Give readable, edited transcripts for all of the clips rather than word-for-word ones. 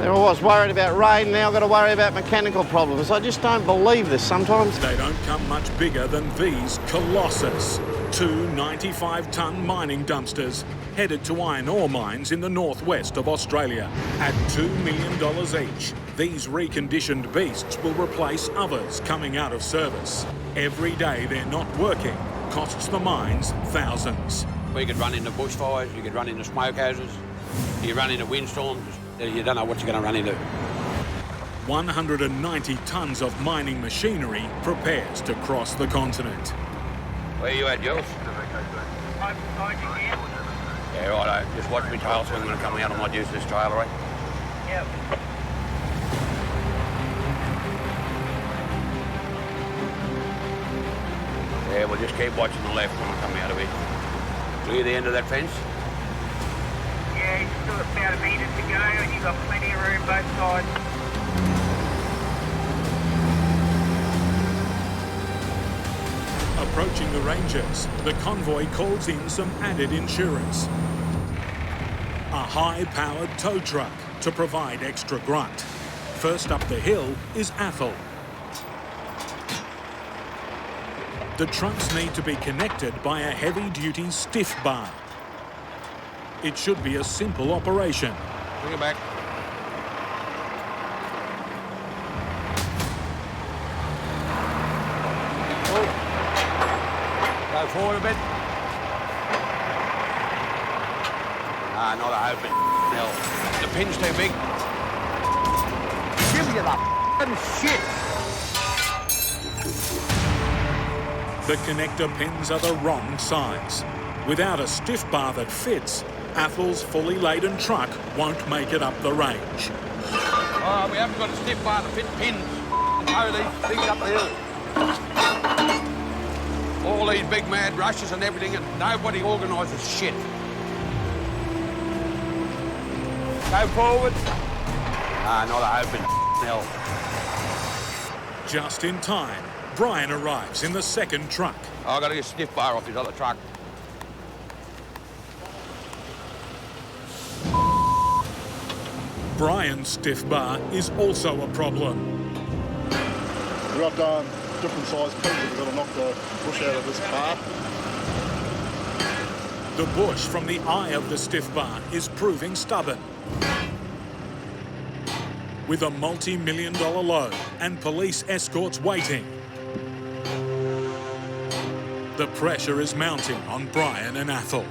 There I was worried about rain, now I've got to worry about mechanical problems. I just don't believe this sometimes. They don't come much bigger than these Colossus. Two 95-tonne mining dumpsters headed to iron ore mines in the northwest of Australia. At $2 million each, these reconditioned beasts will replace others coming out of service. Every day they're not working costs the mines thousands. We could run into bushfires, you could run into smoke houses, you run into windstorms, you don't know what you're going to run into. 190 tonnes of mining machinery prepares to cross the continent. Where are you at, Jules? Yeah, right, just watch me tail swing when I come out. I might use this trailer, right? Yep. Yeah, we'll just keep watching the left when I come out of here. Clear the end of that fence? Yeah, you've still got about a metre to go and you've got plenty of room both sides. Approaching the Rangers, the convoy calls in some added insurance. A high-powered tow truck to provide extra grunt. First up the hill is Athol. The trucks need to be connected by a heavy-duty stiff bar. It should be a simple operation. Bring it back. Go forward a bit. Ah, not a open hell. The pin's too big. Give you the shit. The connector pins are the wrong size. Without a stiff bar that fits, Athol's fully laden truck won't make it up the range. Oh, we haven't got a stiff bar to fit pins and tow these things up the hill. All these big mad rushes and everything, and nobody organises shit. Go forward. Ah, not a open hell. Just in time, Brian arrives in the second truck. I've got to get a stiff bar off this other truck. Brian's stiff bar is also a problem. We've got different size pins that we've got to knock the bush out of this bar. The bush from the eye of the stiff bar is proving stubborn. With a multi-million-dollar load and police escorts waiting, the pressure is mounting on Brian and Athol.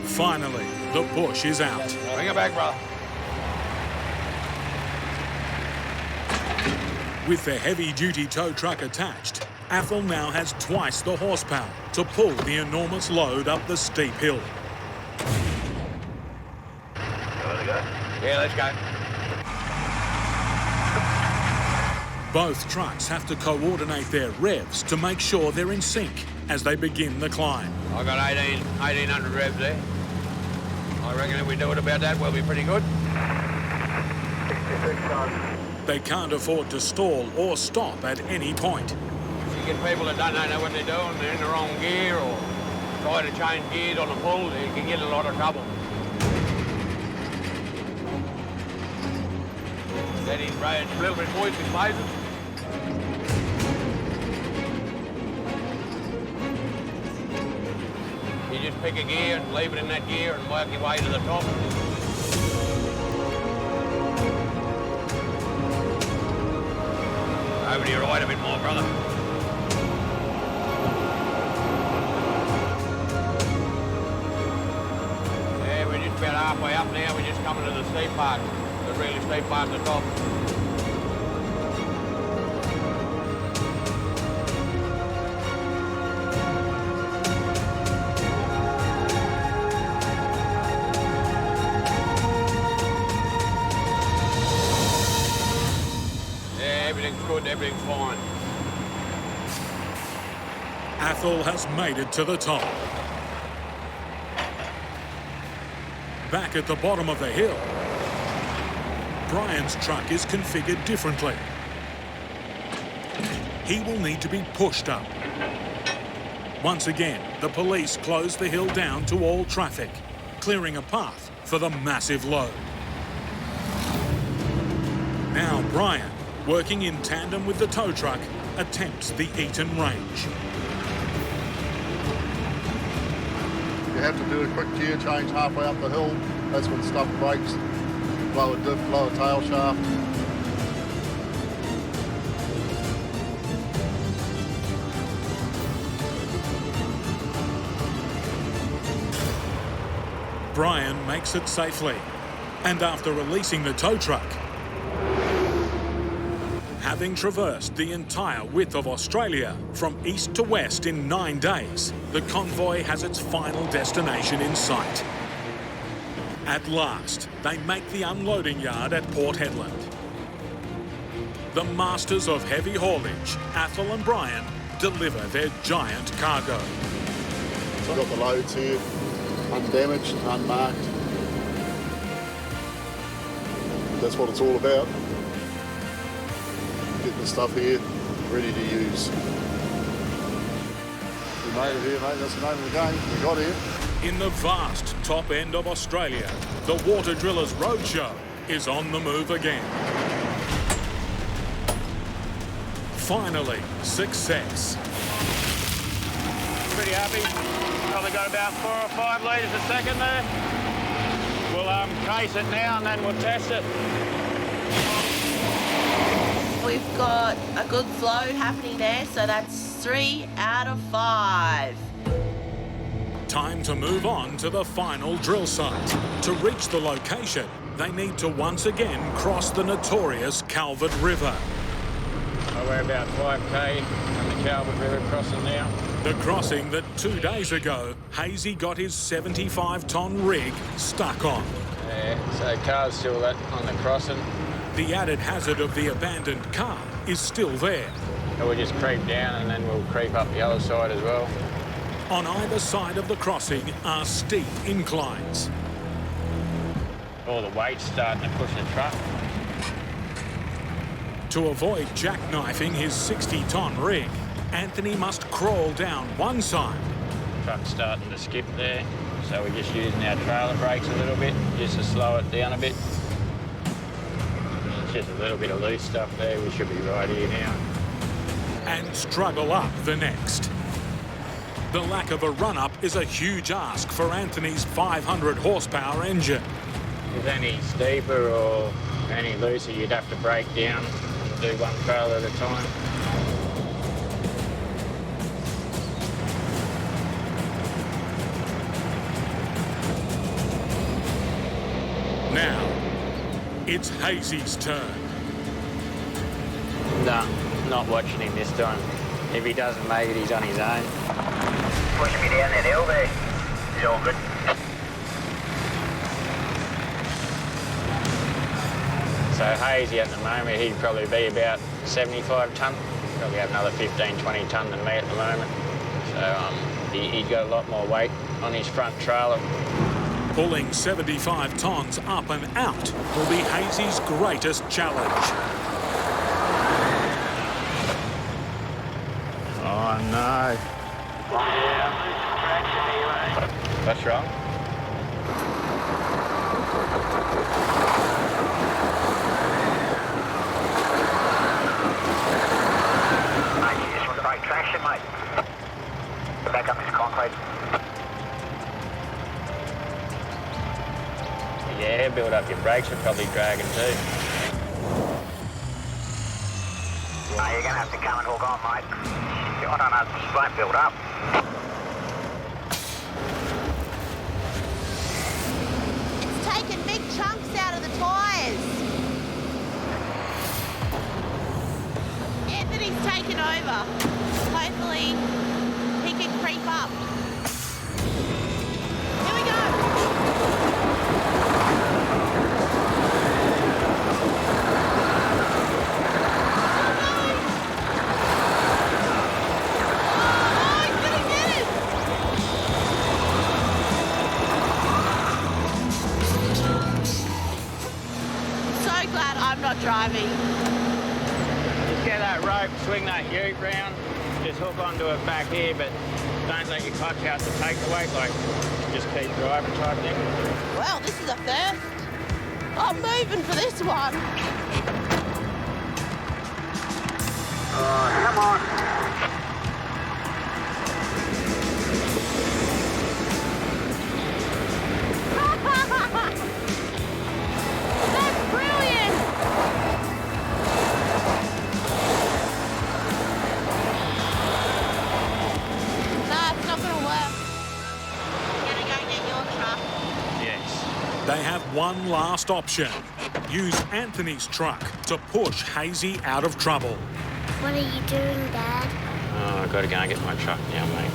Finally, the bush is out. Bring it back, brother. With the heavy-duty tow truck attached, Athol now has twice the horsepower to pull the enormous load up the steep hill. Yeah, let's go. Both trucks have to coordinate their revs to make sure they're in sync as they begin the climb. I got 1800 revs there. I reckon if we do it about that, we'll be pretty good. They can't afford to stall or stop at any point. You get people that don't know what they're doing, they're in the wrong gear or try to change gears on the pull, you can get in a lot of trouble. These roads a little bit moist in places. You just pick a gear and leave it in that gear and work your way to the top. Over to your right a bit more, brother. Yeah, we're just about halfway up now. We're just coming to the steep part, the really steep part at the top. Everything's good, everything's fine. Athol has made it to the top. Back at the bottom of the hill, Brian's truck is configured differently. He will need to be pushed up. Once again, the police close the hill down to all traffic, clearing a path for the massive load. Now Brian, working in tandem with the tow truck, attempts the Eaton Range. You have to do a quick gear change halfway up the hill. That's when stuff breaks. Blow a diff, blow a tail shaft. Brian makes it safely, and after releasing the tow truck, having traversed the entire width of Australia from east to west in 9 days, the convoy has its final destination in sight. At last, they make the unloading yard at Port Hedland. The masters of heavy haulage, Athol and Brian, deliver their giant cargo. So we've got the loads here, undamaged, unmarked. That's what it's all about. Getting the stuff here ready to use. We made it here, mate. That's the name of the game. We got here. In the vast top end of Australia, the Water Drillers Roadshow is on the move again. Finally, success. Pretty happy. Probably got about 4 or 5 litres a second there. We'll case it now and then we'll test it. We've got a good flow happening there, so that's 3 out of 5. Time to move on to the final drill site. To reach the location, they need to once again cross the notorious Calvert River. We're about 5k on the Calvert River crossing now. The crossing that 2 days ago, Hazy got his 75-ton rig stuck on. Yeah, so car's still on the crossing. The added hazard of the abandoned car is still there. So we'll just creep down and then we'll creep up the other side as well. On either side of the crossing are steep inclines. All the weight's starting to push the truck. To avoid jackknifing his 60-ton rig, Anthony must crawl down one side. Truck's starting to skip there, so we're just using our trailer brakes a little bit, just to slow it down a bit. It's just a little bit of loose stuff there, we should be right here now. And struggle up the next. The lack of a run-up is a huge ask for Anthony's 500 horsepower engine. If any steeper or any looser, you'd have to break down and do one trailer at a time. Now, it's Hazy's turn. No, not watching him this time. If he doesn't make it, he's on his own. Pushing me down that hill there. It's all good. So Hazy at the moment, he'd probably be about 75 tonne. Probably have another 15, 20 tonne than me at the moment. So he's got a lot more weight on his front trailer. Pulling 75 tonnes up and out will be Hazy's greatest challenge. Oh no. Yeah, I'm losing traction anyway. What's wrong? Mate, you just want to break traction, mate. Back up this concrete. Yeah, build up your brakes, are probably dragging too. Mate, you're going to have to come and hook on, mate. I don't know, it just won't build up. It's taken big chunks out of the tyres. Anthony's taken over. Hopefully he can creep up. Here we go. I'm not driving. Just get that rope, swing that ute round, just hook onto it back here, but don't let your clutch out to take the weight, like just keep driving type thing. Well, this is a first. I'm moving for this one. Come on. That's brilliant. No, it's not going to work. You're going to go get your truck. Yes. They have one last option. Use Anthony's truck to push Hazy out of trouble. What are you doing, Dad? Oh, I've got to go and get my truck now, mate.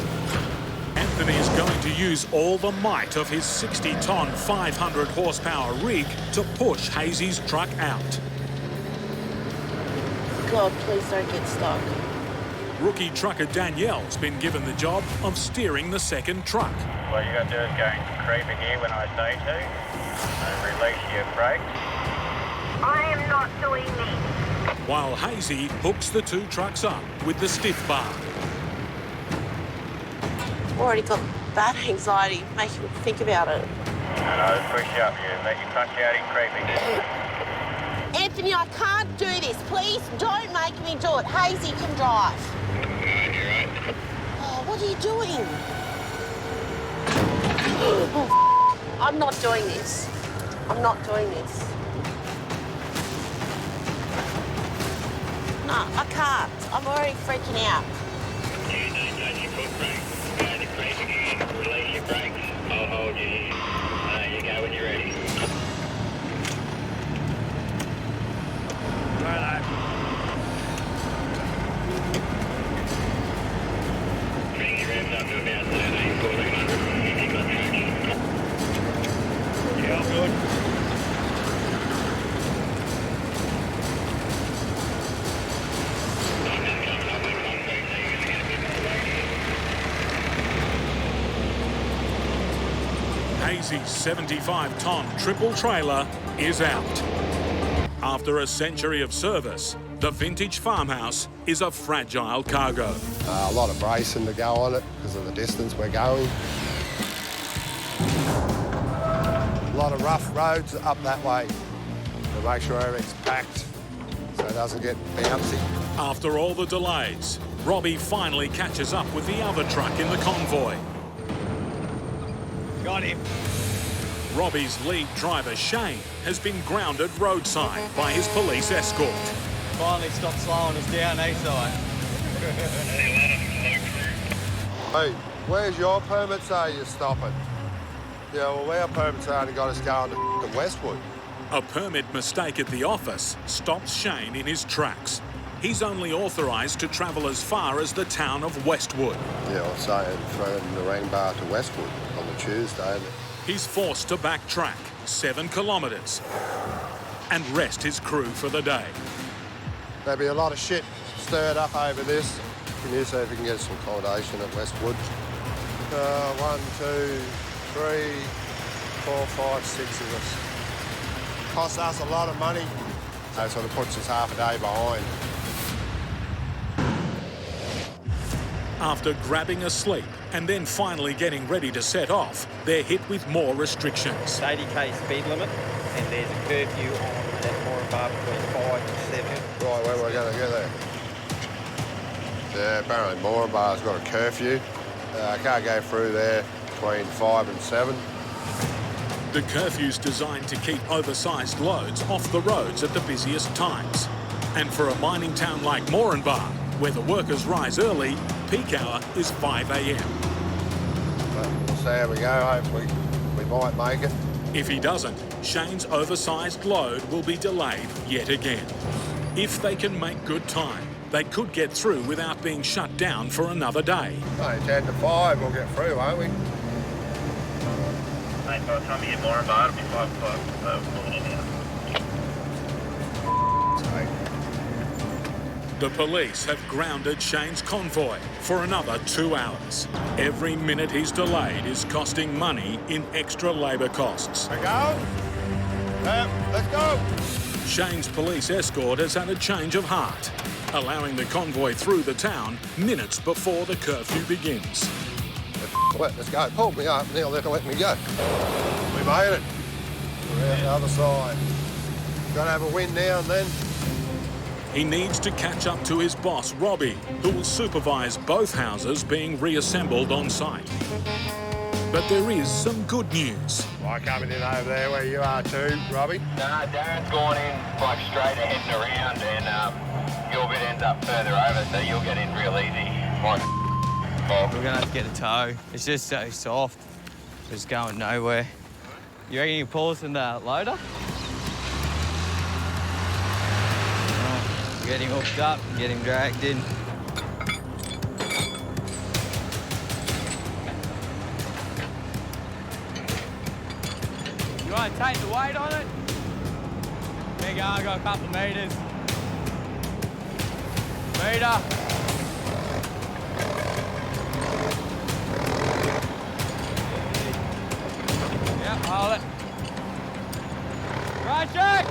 Anthony is going to use all the might of his 60-ton, 500-horsepower rig to push Hazy's truck out. God, please don't get stuck. Rookie trucker Danielle's been given the job of steering the second truck. What you got to do is go into creeper gear when I say to, and release your brake. I am not doing this. While Hazy hooks the two trucks up with the stiff bar. I've already got bad anxiety making me think about it. And I'll push you up. You let your clutch out in creeper gear. Anthony, I can't do this. Please don't make me do it. Hazy can drive. Oh, what are you doing? Oh, I'm not doing this. I'm not doing this. No, I can't. I'm already freaking out. Don't touch your foot brake. Go to creeper gear. Release your brakes. I'll hold you here. There you go when you're ready. Righto. Bring your revs up to about 1300, 1400 if you've got traction. Yeah, I'm good. Hazy's 75-ton triple trailer is out. After a century of service, the vintage farmhouse is a fragile cargo. A lot of bracing to go on it because of the distance we're going. A lot of rough roads up that way to make sure everything's packed so it doesn't get bouncy. After all the delays, Robbie finally catches up with the other truck in the convoy. Got him. Robbie's lead driver, Shane, has been grounded roadside by his police escort. Finally stopped slowing us down east side. Hey, where's your permit say you're stopping? Yeah, well, our permit's only got us going to Westwood. A permit mistake at the office stops Shane in his tracks. He's only authorised to travel as far as the town of Westwood. Yeah, I was saying from the Ring Bar to Westwood on the Tuesday. He's forced to backtrack 7 kilometres and rest his crew for the day. There'll be a lot of shit stirred up over this. Can you see if we can get some accommodation at Westwood? 1, 2, 3, 4, 5, 6 of us. Costs us a lot of money. So it sort of puts us half a day behind. After grabbing a sleep and then finally getting ready to set off, they're hit with more restrictions. 80k speed limit, and there's a curfew on that Moranbah between 5 and 7. Right, where we're going to get there? Yeah, apparently Moranbah's got a curfew. I can't go through there between 5 and 7. The curfew's designed to keep oversized loads off the roads at the busiest times. And for a mining town like Moranbah, where the workers rise early, peak hour is 5 a.m. But we'll see how we go. Hopefully we might make it. If he doesn't, Shane's oversized load will be delayed yet again. If they can make good time, they could get through without being shut down for another day. Hey, 10 to 5, we'll get through, won't we? Mate, by the time you get Moranbah, it'll be 5 o'clock, so we'll in now. The police have grounded Shane's convoy for another 2 hours. Every minute he's delayed is costing money in extra labour costs. We go? Yep, let's go. Shane's police escort has had a change of heart, allowing the convoy through the town minutes before the curfew begins. letting us go. Pulled me up and he'll never let me go. We made it. We're out the other side. Got to have a wind now and then. He needs to catch up to his boss, Robbie, who will supervise both houses being reassembled on site. But there is some good news. Am I coming in over there where you are too, Robbie? No, Darren's gone in like straight ahead and around, and your bit ends up further over, so you'll get in real easy. We're gonna have to get a tow. It's just so soft. It's going nowhere. You reckon you can pull us in the loader? Get him hooked up, get him dragged in. You want to take the weight on it? There you go, I got a couple of metres. Metre. Yep, hold it. Right, Jack!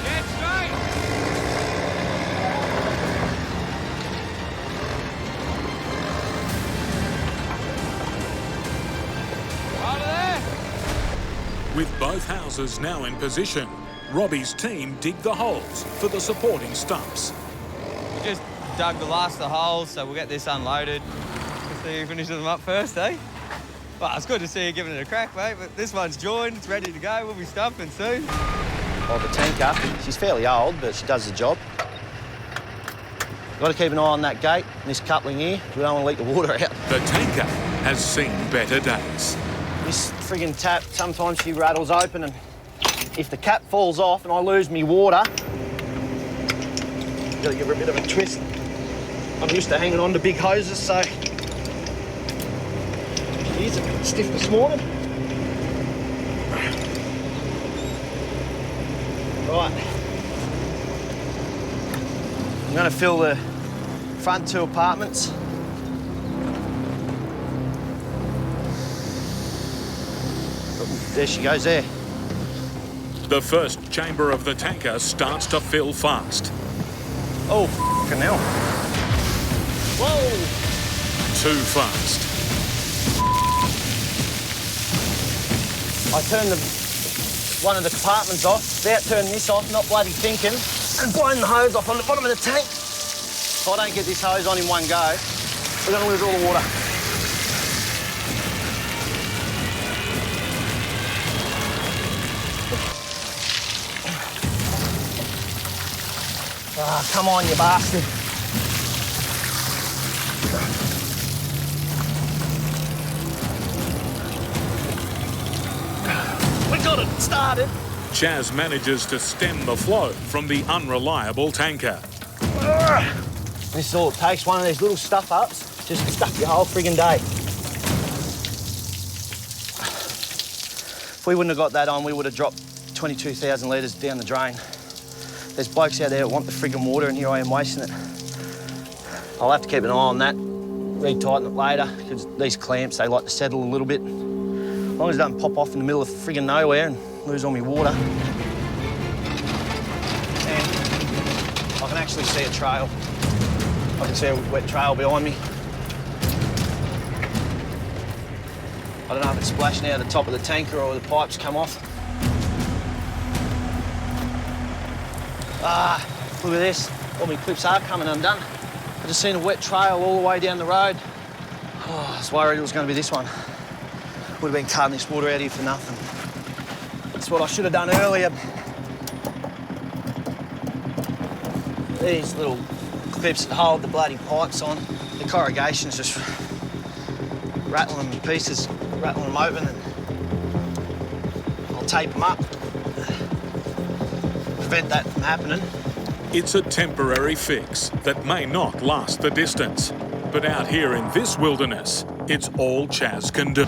Get straight! Hold it there! With both houses now in position, Robbie's team dig the holes for the supporting stumps. We just dug the last of the holes, so we'll get this unloaded. Let's see who finishes them up first, eh? Well, it's good to see you giving it a crack, mate, but this one's joined, it's ready to go. We'll be stumping soon. Well, the tanker, she's fairly old, but she does the job. Got to keep an eye on that gate and this coupling here. We don't want to leak the water out. The tanker has seen better days. This friggin' tap, sometimes she rattles open, and if the cap falls off and I lose me water, gotta give her a bit of a twist. I'm used to hanging on to big hoses, so she's a bit stiff this morning. Right. I'm gonna fill the front two apartments. There she goes there. The first chamber of the tanker starts to fill fast. Oh, fucking hell. Whoa! Too fast. I turned one of the compartments off, about turning this off, not bloody thinking, and blowing the hose off on the bottom of the tank. If I don't get this hose on in one go, we're gonna lose all the water. Ah, come on, you bastard. We got it started. Chaz manages to stem the flow from the unreliable tanker. This is all it takes, one of these little stuff-ups, just to stuff your whole friggin' day. If we wouldn't have got that on, we would have dropped 22,000 litres down the drain. There's blokes out there that want the friggin' water, and here I am wasting it. I'll have to keep an eye on that, retighten it later, because these clamps, they like to settle a little bit. As long as it doesn't pop off in the middle of friggin' nowhere and lose all my water. And I can actually see a trail. I can see a wet trail behind me. I don't know if it's splashing out the top of the tanker or the pipes come off. Ah, look at this. All my clips are coming undone. I just seen a wet trail all the way down the road. Oh, I was worried it was going to be this one. Would have been carting this water out here for nothing. That's what I should have done earlier. These little clips that hold the bloody pipes on, the corrugation's just rattling them to pieces, rattling them open, and I'll tape them up. Prevent that from happening. It's a temporary fix that may not last the distance. But out here in this wilderness, it's all Chaz can do.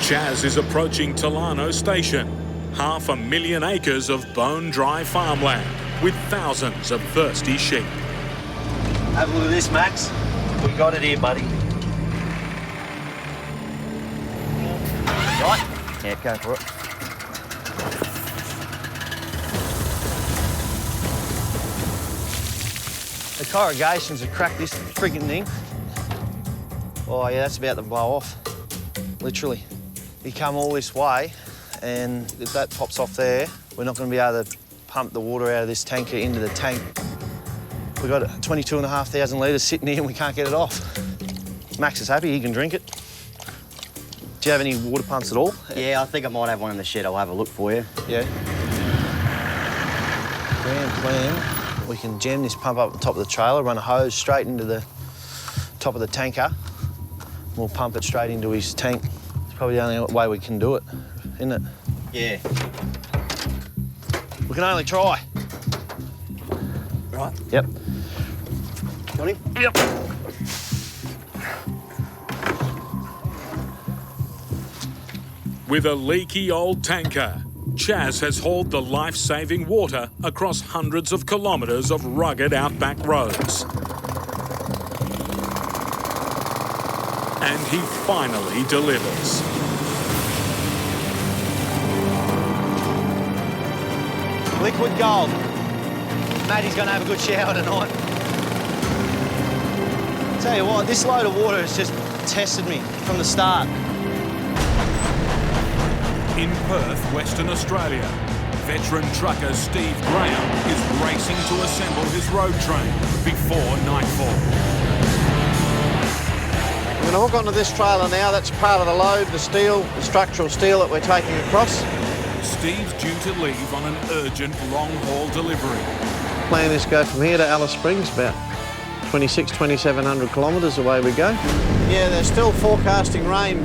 Chaz is approaching Talano Station, 500,000 acres of bone-dry farmland with thousands of thirsty sheep. Have a look at this, Max. We got it here, buddy. Right? Yeah, go for it. The corrugations have cracked this friggin' thing. Oh yeah, that's about to blow off, literally. You come all this way, and if that pops off there, we're not going to be able to pump the water out of this tanker into the tank. We've got 22,500 litres sitting here and we can't get it off. Max is happy, he can drink it. Do you have any water pumps at all? Yeah, I think I might have one in the shed. I'll have a look for you. Yeah. Grand plan, we can jam this pump up the top of the trailer, run a hose straight into the top of the tanker. We'll pump it straight into his tank. It's probably the only way we can do it, isn't it? Yeah. We can only try. Right. Yep. Got him? Yep. With a leaky old tanker, Chaz has hauled the life-saving water across hundreds of kilometres of rugged outback roads. And he finally delivers. Liquid gold. Matty's gonna have a good shower tonight. Tell you what, this load of water has just tested me from the start. In Perth, Western Australia, veteran trucker Steve Graham is racing to assemble his road train before nightfall. I'm going to hook onto this trailer now. That's part of the load, the steel, the structural steel that we're taking across. Steve's due to leave on an urgent long-haul delivery. Plan is to go from here to Alice Springs, about 2,700 kilometres away we go. Yeah, they're still forecasting rain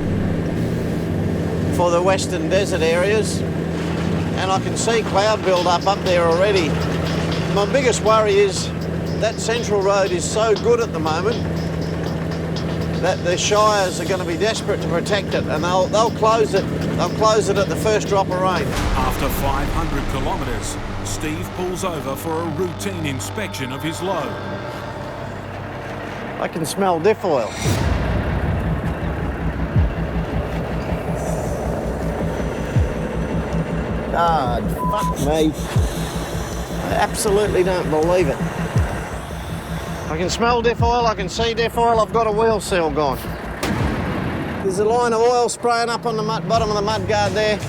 for the western desert areas, and I can see cloud build-up up there already. My biggest worry is that central road is so good at the moment that the shires are going to be desperate to protect it, and they'll close it. They'll close it at the first drop of rain. After 500 kilometres, Steve pulls over for a routine inspection of his load. I can smell diff oil. God, fuck me. I absolutely don't believe it. I can smell diff oil, I can see diff oil, I've got a wheel seal gone. There's a line of oil spraying up on the bottom of the mudguard there.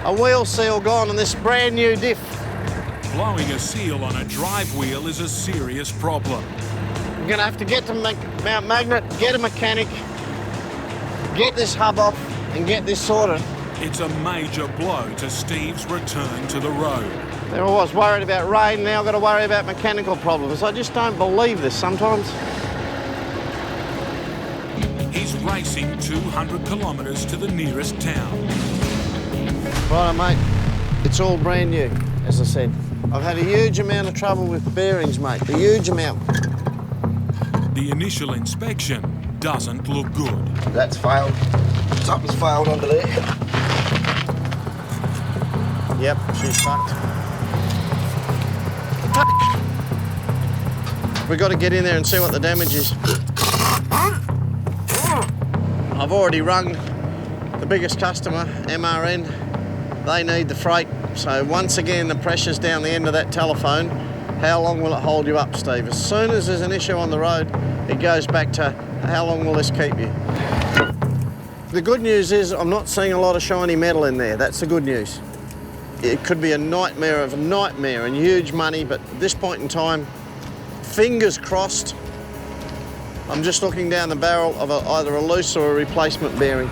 A wheel seal gone and this brand new diff. Blowing a seal on a drive wheel is a serious problem. I'm gonna have to get to Mount Magnet, get a mechanic, get this hub off and get this sorted. It's a major blow to Steve's return to the road. There I was worried about rain, now I've got to worry about mechanical problems. I just don't believe this sometimes. He's racing 200 kilometres to the nearest town. Righto, mate. It's all brand new, as I said. I've had a huge amount of trouble with bearings, mate. A huge amount. The initial inspection doesn't look good. That's failed. Something's failed under there. Yep, she's fucked. We've got to get in there and see what the damage is. I've already rung the biggest customer, MRN. They need the freight. So once again, the pressure's down the end of that telephone. How long will it hold you up, Steve? As soon as there's an issue on the road, it goes back to how long will this keep you? The good news is I'm not seeing a lot of shiny metal in there. That's the good news. It could be a nightmare of a nightmare and huge money, but at this point in time, fingers crossed, I'm just looking down the barrel of either a loose or a replacement bearing.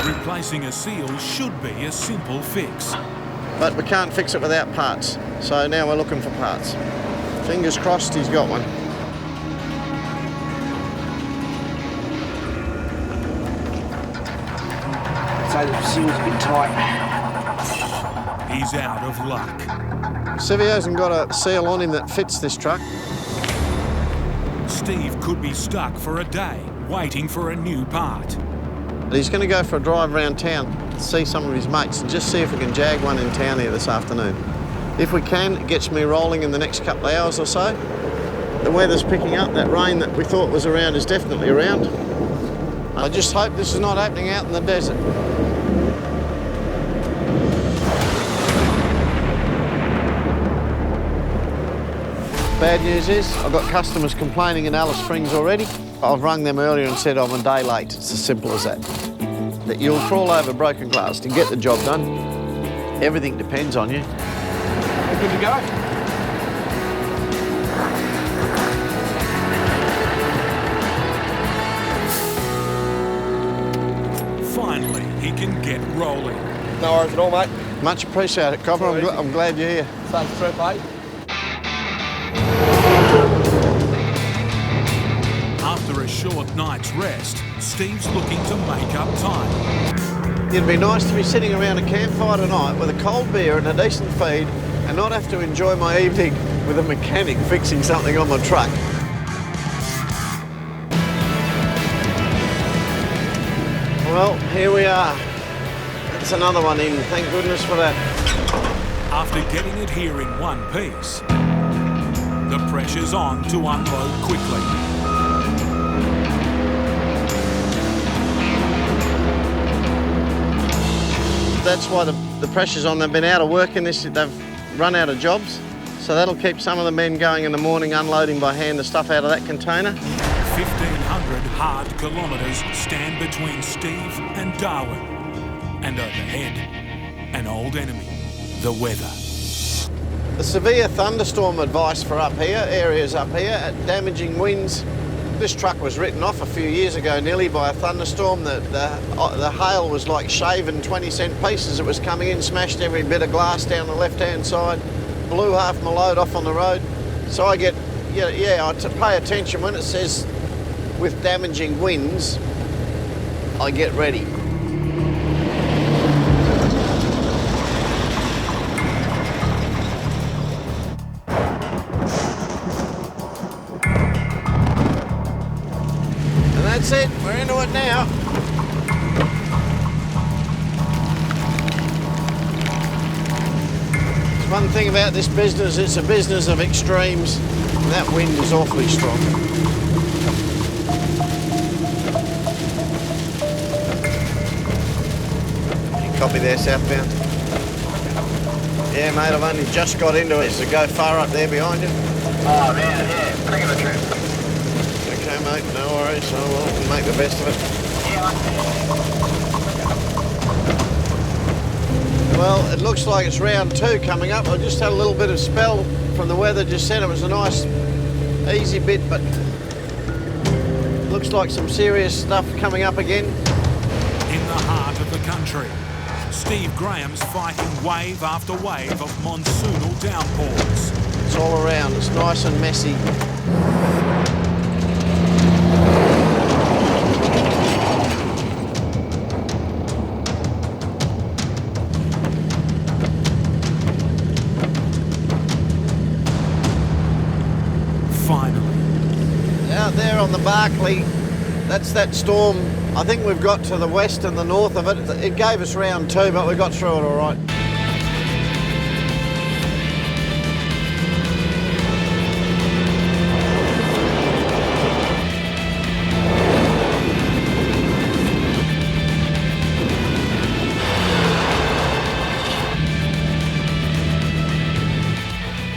Replacing a seal should be a simple fix. But we can't fix it without parts, so now we're looking for parts. Fingers crossed he's got one. So the seal's a bit tight. He's out of luck. Civi hasn't got a seal on him that fits this truck. Steve could be stuck for a day, waiting for a new part. He's going to go for a drive around town, see some of his mates, and just see if we can jag one in town here this afternoon. If we can, it gets me rolling in the next couple of hours or so. The weather's picking up. That rain that we thought was around is definitely around. I just hope this is not happening out in the desert. Bad news is, I've got customers complaining in Alice Springs already. I've rung them earlier and said I'm a day late. It's as simple as that. That you'll crawl over broken glass to get the job done. Everything depends on you. We're good to go. Finally, he can get rolling. No worries at all, mate. Much appreciated, Copper. I'm glad you're here. Safe trip, mate. After a short night's rest, Steve's looking to make up time. It'd be nice to be sitting around a campfire tonight with a cold beer and a decent feed and not have to enjoy my evening with a mechanic fixing something on my truck. Well, here we are. That's another one in, thank goodness for that. After getting it here in one piece, the pressure's on to unload quickly. That's why the pressure's on. They've been out of work in this, they've run out of jobs. So that'll keep some of the men going in the morning unloading by hand the stuff out of that container. 1,500 hard kilometres stand between Steve and Darwin. And overhead, an old enemy, the weather. The severe thunderstorm advice for up here, areas up here, damaging winds. This truck was written off a few years ago nearly by a thunderstorm. The hail was like shaven 20-cent pieces. It was coming in, smashed every bit of glass down the left-hand side, blew half my load off on the road. So I get, I pay attention when it says with damaging winds, I get ready. That's it, we're into it now. There's one thing about this business, it's a business of extremes. That wind is awfully strong. You copy there, southbound? Yeah, mate, I've only just got into it, so go far up there behind you. Oh, man, yeah, bring it a trip. Okay, mate, no worries. Oh, well, we'll make the best of it. Well, it looks like it's round 2 coming up. I just had a little bit of spell from the weather just said. It was a nice, easy bit, but looks like some serious stuff coming up again. In the heart of the country, Steve Graham's fighting wave after wave of monsoonal downpours. It's all around. It's nice and messy. Out there on the Barclay, that's that storm. I think we've got to the west and the north of it. It gave us round 2, but we got through it all right.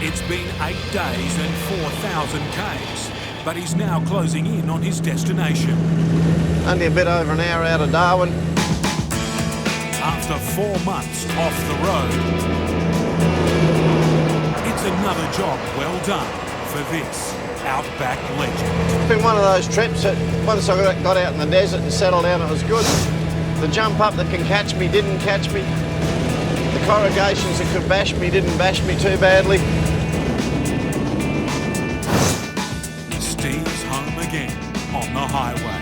It's been 8 days and 4,000 k's. But he's now closing in on his destination. Only a bit over an hour out of Darwin. After 4 months off the road, it's another job well done for this Outback legend. It's been one of those trips that once I got out in the desert and settled down, it was good. The jump up that can catch me didn't catch me. The corrugations that could bash me didn't bash me too badly. Steve's home again on the highway.